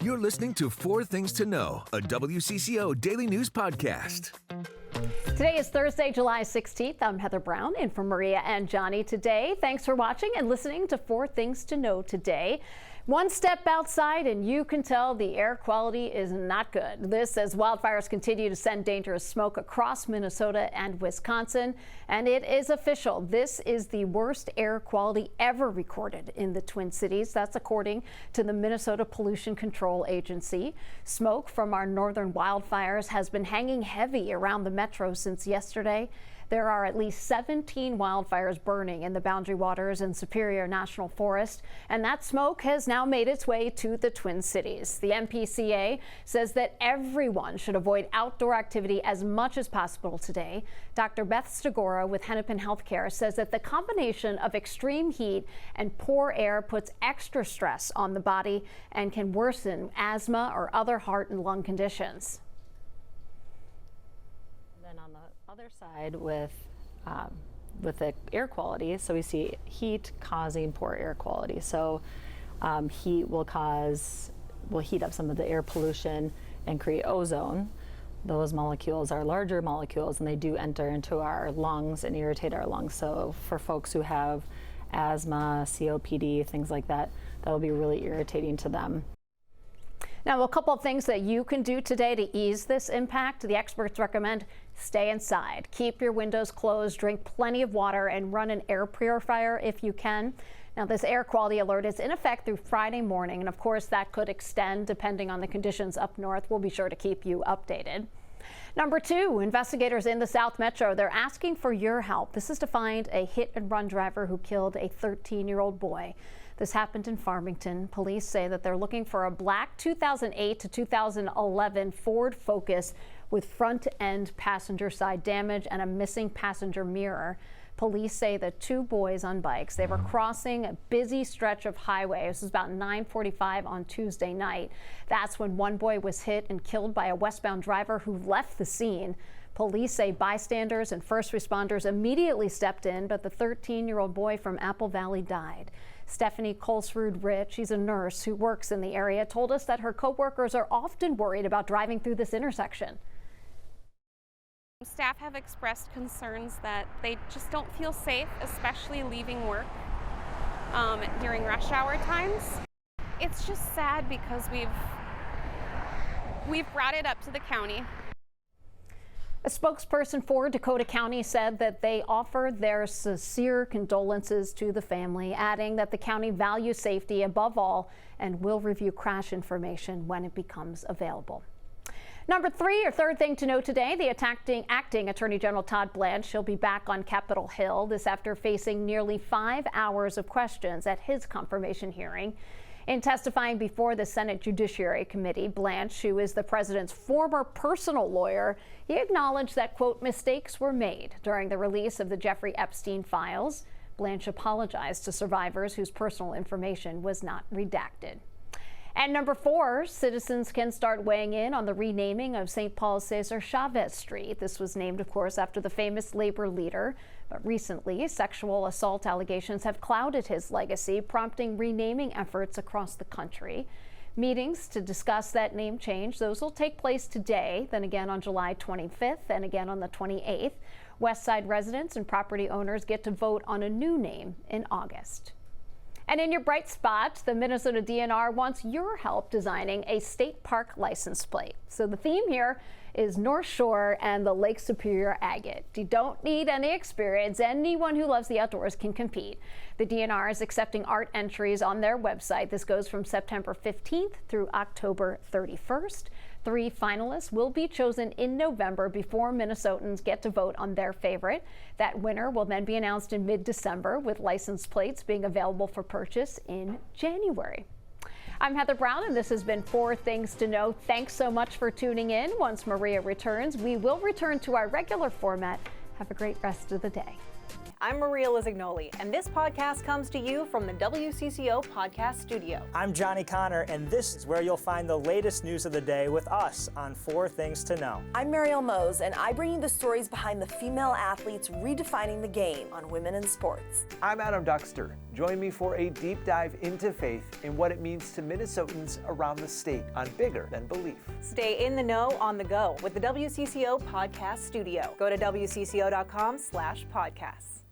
You're listening to 4 Things to Know, a WCCO daily news podcast. Today is Thursday, July 16th. I'm Heather Brown in for Maria and Johnny today. Thanks for watching and listening to 4 Things to Know today. One step outside and you can tell the air quality is not good. This as wildfires continue to send dangerous smoke across Minnesota and Wisconsin. And it is official. This is the worst air quality ever recorded in the Twin Cities. That's according to the Minnesota Pollution Control Agency. Smoke from our northern wildfires has been hanging heavy around the metro since yesterday. There are at least 17 wildfires burning in the Boundary Waters and Superior National Forest, and that smoke has now made its way to the Twin Cities. The MPCA says that everyone should avoid outdoor activity as much as possible today. Dr. Beth Stegora with Hennepin Healthcare says that the combination of extreme heat and poor air puts extra stress on the body and can worsen asthma or other heart and lung conditions. Then on the other side with the air quality, so we see heat causing poor air quality. So heat will heat up some of the air pollution and create ozone. Those molecules are larger molecules and they do enter into our lungs and irritate our lungs. So for folks who have asthma, COPD, things like that, that'll be really irritating to them. Now, a couple of things that you can do today to ease this impact. The experts recommend stay inside, keep your windows closed, drink plenty of water, and run an air purifier if you can. Now, this air quality alert is in effect through Friday morning, and of course that could extend depending on the conditions up north. We'll be sure to keep you updated. Number 2, investigators in the South Metro, they're asking for your help. This is to find a hit-and-run driver who killed a 13-year-old boy. This happened in Farmington. Police say that they're looking for a black 2008 to 2011 Ford Focus with front-end passenger side damage and a missing passenger mirror. Police say the 2 boys on bikes, they were crossing a busy stretch of highway. This was about 9:45 on Tuesday night. That's when one boy was hit and killed by a westbound driver who left the scene. Police say bystanders and first responders immediately stepped in, but the 13-year-old boy from Apple Valley died. Stephanie Colesrud-Rich, she's a nurse who works in the area, told us that her coworkers are often worried about driving through this intersection. Staff have expressed concerns that they just don't feel safe, especially leaving work during rush hour times. It's just sad because we've brought it up to the county. A spokesperson for Dakota County said that they offer their sincere condolences to the family, adding that the county values safety above all and will review crash information when it becomes available. Number 3, your third thing to know today, the acting Attorney General Todd Blanche, he'll be back on Capitol Hill, this after facing nearly 5 hours of questions at his confirmation hearing. In testifying before the Senate Judiciary Committee, Blanche, who is the president's former personal lawyer, he acknowledged that, quote, mistakes were made during the release of the Jeffrey Epstein files. Blanche apologized to survivors whose personal information was not redacted. And number 4, citizens can start weighing in on the renaming of St. Paul Cesar Chavez Street. This was named, of course, after the famous labor leader. But recently, sexual assault allegations have clouded his legacy, prompting renaming efforts across the country. Meetings to discuss that name change, those will take place today, then again on July 25th, and again on the 28th. West Side residents and property owners get to vote on a new name in August. And in your bright spot, the Minnesota DNR wants your help designing a state park license plate. So the theme here is North Shore and the Lake Superior Agate. You don't need any experience. Anyone who loves the outdoors can compete. The DNR is accepting art entries on their website. This goes from September 15th through October 31st. 3 finalists will be chosen in November before Minnesotans get to vote on their favorite. That winner will then be announced in mid-December, with license plates being available for purchase in January. I'm Heather Brown, and this has been 4 Things to Know. Thanks so much for tuning in. Once Maria returns, we will return to our regular format. Have a great rest of the day. I'm Maria Lizignoli, and this podcast comes to you from the WCCO podcast studio. I'm Johnny Connor, and this is where you'll find the latest news of the day with us on 4 Things to Know. I'm Mariel Mose, and I bring you the stories behind the female athletes redefining the game on Women in Sports. I'm Adam Duxter. Join me for a deep dive into faith and what it means to Minnesotans around the state on Bigger Than Belief. Stay in the know on the go with the WCCO Podcast Studio. Go to WCCO.com/podcasts.